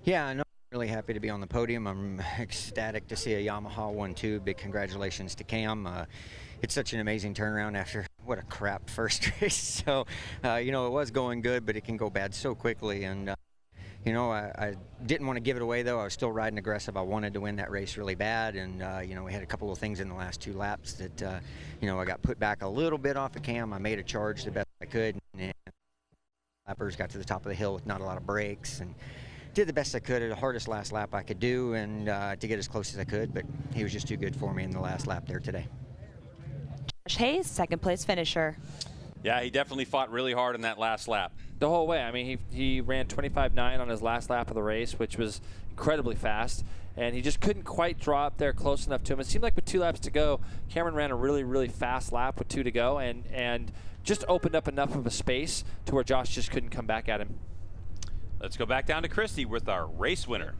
Yeah, I know. Really happy to be on the podium. I'm ecstatic to see a Yamaha 1-2. Big congratulations to Cam. It's such an amazing turnaround after what a crap first race. So, you know, it was going good, but it can go bad so quickly. And, you know, I didn't want to give it away, though. I was still riding aggressive. I wanted to win that race really bad. And, you know, we had a couple of things in the last 2 laps that, you know, I got put back a little bit off of Cam. I made a charge the best I could. And lappers got to the top of the hill with not a lot of brakes. And did the best I could at the hardest last lap I could do, and to get as close as I could, but he was just too good for me in the last lap there today. Josh Hayes, second place finisher. Yeah, he definitely fought really hard in that last lap. The whole way. I mean, he ran 25.9 on his last lap of the race, which was incredibly fast, and he just couldn't quite draw up there close enough to him. It seemed like with 2 laps to go, Cameron ran a really, really fast lap with 2 to go, and just opened up enough of a space to where Josh just couldn't come back at him. Let's go back down to Christy with our race winner.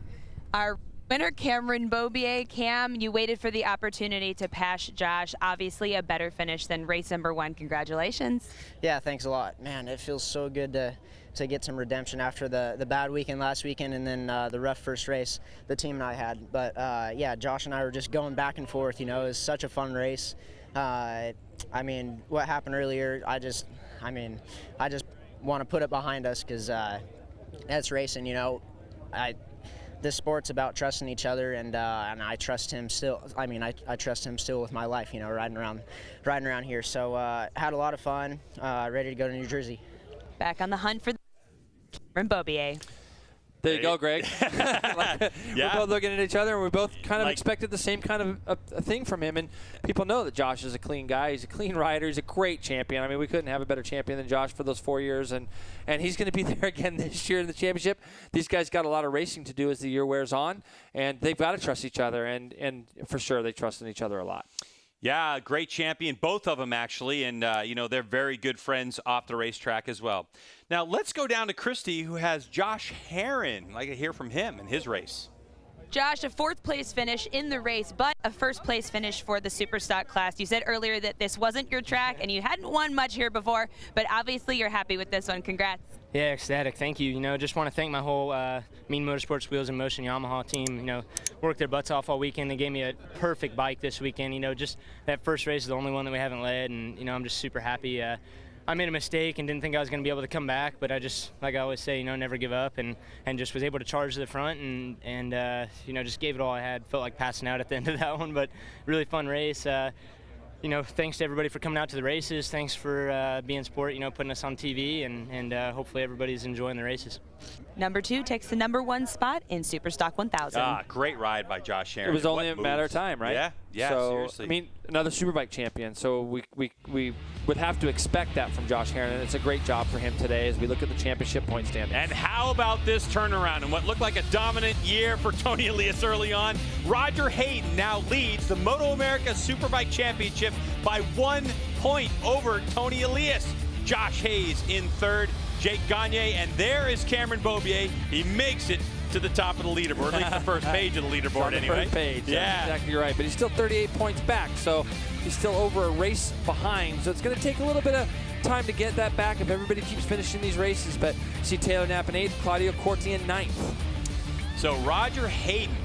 Our winner, Cameron Beaubier. Cam, you waited for the opportunity to pass Josh. Obviously a better finish than race number 1. Congratulations. Yeah, thanks a lot. Man, it feels so good to get some redemption after the bad weekend last weekend and then the rough first race the team and I had. But yeah, Josh and I were just going back and forth. You know, it was such a fun race. I mean, what happened earlier, I just want to put it behind us because that's racing, you know. This sport's about trusting each other, and I trust him still. I mean, I trust him still with my life, you know, riding around here. So had a lot of fun. Ready to go to New Jersey. Back on the hunt for Cameron Beaubier. There you go, Greg. Yeah. We're both looking at each other, and we both kind of expected the same kind of a thing from him. And people know that Josh is a clean guy. He's a clean rider. He's a great champion. I mean, we couldn't have a better champion than Josh for those 4 years. And he's going to be there again this year in the championship. These guys got a lot of racing to do as the year wears on, and they've got to trust each other. And for sure, they trust in each other a lot. Yeah, great champion, both of them actually, and you know, they're very good friends off the racetrack as well. Now let's go down to Christy, who has Josh Herron. I'd like to hear from him in his race. Josh, a 4th place finish in the race, but a 1st place finish for the Superstock class. You said earlier that this wasn't your track and you hadn't won much here before, but obviously you're happy with this one. Congrats. Yeah, ecstatic. Thank you. You know, just want to thank my whole Mean Motorsports Wheels in Motion Yamaha team. You know, worked their butts off all weekend. They gave me a perfect bike this weekend. You know, just that first race is the only one that we haven't led, and you know, I'm just super happy. I made a mistake and didn't think I was going to be able to come back, but I just, like I always say, you know, never give up, and just was able to charge to the front and you know, just gave it all I had. Felt like passing out at the end of that one, but really fun race. You know, thanks to everybody for coming out to the races. Thanks for being sport, you know, putting us on TV, and hopefully everybody's enjoying the races. Number 2 takes the number 1 spot in Superstock 1000. Great ride by Josh Herron. It was only a matter of time, right? Yeah, so, seriously. I mean, another Superbike champion, so we would have to expect that from Josh Herron, and it's a great job for him today as we look at the championship point standings. And how about this turnaround and what looked like a dominant year for Tony Elias early on? Roger Hayden now leads the MotoAmerica Superbike Championship by 1 point over Tony Elias. Josh Hayes in 3rd, Jake Gagne, and there is Cameron Beaubier. He makes it to the top of the leaderboard, at least the first page of the leaderboard on the anyway. First page, yeah. Exactly right. But he's still 38 points back, so he's still over a race behind. So it's going to take a little bit of time to get that back if everybody keeps finishing these races. But see Taylor Knapp in 8th, Claudio Corti in 9th. So Roger Hayden,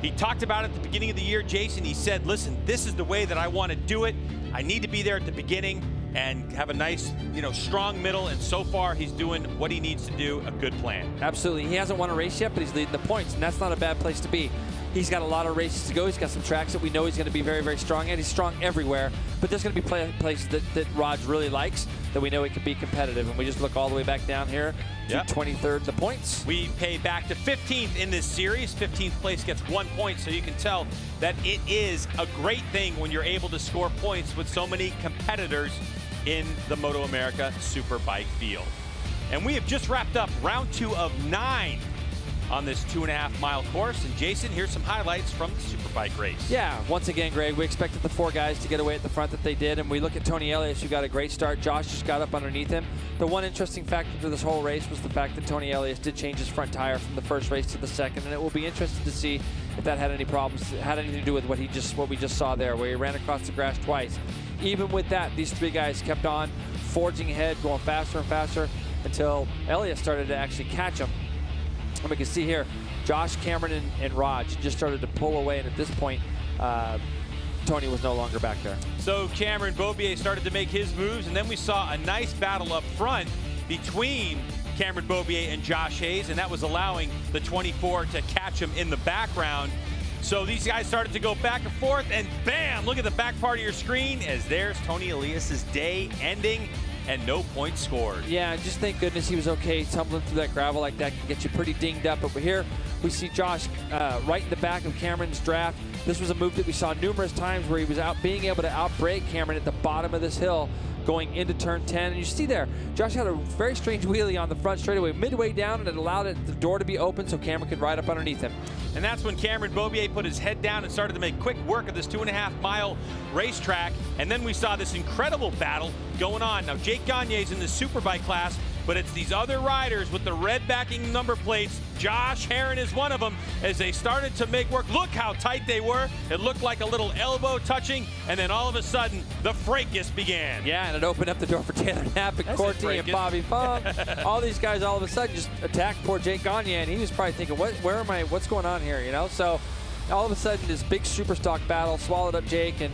he talked about it at the beginning of the year, Jason. He said, listen, this is the way that I want to do it. I need to be there at the beginning and have a nice, you know, strong middle, and so far he's doing what he needs to do, a good plan. Absolutely. He hasn't won a race yet, but he's leading the points, and that's not a bad place to be. He's got a lot of races to go. He's got some tracks that we know he's going to be very, very strong, and he's strong everywhere. But there's going to be places that Raj really likes that we know he can be competitive, and we just look all the way back down here to 23rd in the points. We pay back to 15th in this series. 15th place gets 1 point, so you can tell that it is a great thing when you're able to score points with so many competitors in the MotoAmerica Superbike field. And we have just wrapped up round 2 of 9 on this 2.5-mile course. And Jason, here's some highlights from the Superbike race. Yeah, once again, Greg, we expected the 4 guys to get away at the front that they did, and we look at Tony Elias, who got a great start. Josh just got up underneath him. The one interesting factor to this whole race was the fact that Tony Elias did change his front tire from the first race to the second, and it will be interesting to see if that had any problems, had anything to do with what we just saw there, where he ran across the grass twice. Even with that, these 3 guys kept on forging ahead, going faster and faster until Elias started to actually catch him. And we can see here, Josh, Cameron, and Raj just started to pull away, and at this point, Tony was no longer back there. So Cameron Beaubier started to make his moves, and then we saw a nice battle up front between Cameron Beaubier and Josh Hayes, and that was allowing the 24 to catch him in the background. So these guys started to go back and forth, and bam, look at the back part of your screen as there's Tony Elias's day ending and no points scored. Yeah, just thank goodness he was okay. Tumbling through that gravel like that can get you pretty dinged up. Over here, we see Josh right in the back of Cameron's draft. This was a move that we saw numerous times where he was being able to outbrake Cameron at the bottom of this hill going into turn 10. And you see there, Josh had a very strange wheelie on the front straightaway midway down, and it allowed the door to be open so Cameron could ride up underneath him. And that's when Cameron Beaubier put his head down and started to make quick work of this 2.5-mile racetrack. And then we saw this incredible battle going on. Now, Jake Gagne's in the Superbike class, but it's these other riders with the red backing number plates. Josh Herron is one of them as they started to make work. Look how tight they were. It looked like a little elbow touching, and then all of a sudden, the fracas began. Yeah, and it opened up the door for Taylor Knapp and Corti and Bobby Fong. All these guys all of a sudden just attacked poor Jake Gagne, and he was probably thinking, where am I, what's going on here, you know? So all of a sudden, this big super stock battle swallowed up Jake, and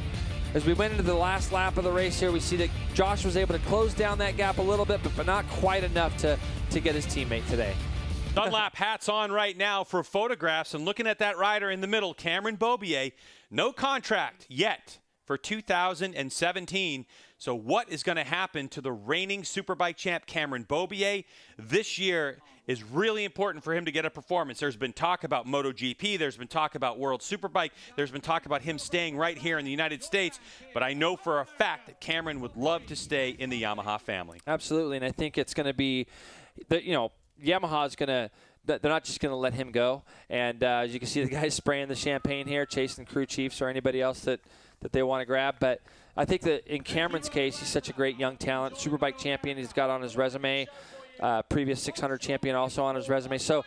as we went into the last lap of the race here, we see that Josh was able to close down that gap a little bit, but not quite enough to get his teammate today. Dunlap hats on right now for photographs, and looking at that rider in the middle, Cameron Beaubier, no contract yet for 2017. So what is going to happen to the reigning Superbike champ Cameron Beaubier? This year is really important for him to get a performance. There's been talk about MotoGP. There's been talk about World Superbike. There's been talk about him staying right here in the United States. But I know for a fact that Cameron would love to stay in the Yamaha family. Absolutely, and I think it's going to be, Yamaha's going to, they're not just going to let him go. And as you can see, the guys spraying the champagne here, chasing crew chiefs or anybody else that they want to grab. But I think that in Cameron's case, he's such a great young talent. Superbike champion he's got on his resume. Previous 600 champion also on his resume. So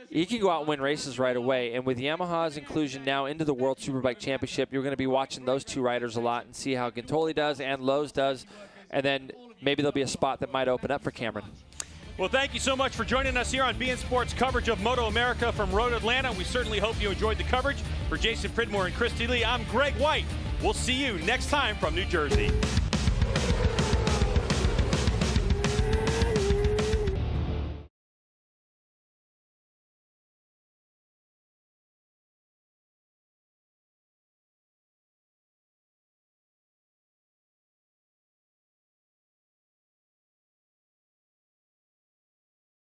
he can go out and win races right away. And with Yamaha's inclusion now into the World Superbike Championship, you're going to be watching those two riders a lot and see how Gintoli does and Lowe's does. And then maybe there'll be a spot that might open up for Cameron. Well, thank you so much for joining us here on beIN Sports coverage of MotoAmerica from Road Atlanta. We certainly hope you enjoyed the coverage. For Jason Pridmore and Christy Lee, I'm Greg White. We'll see you next time from New Jersey.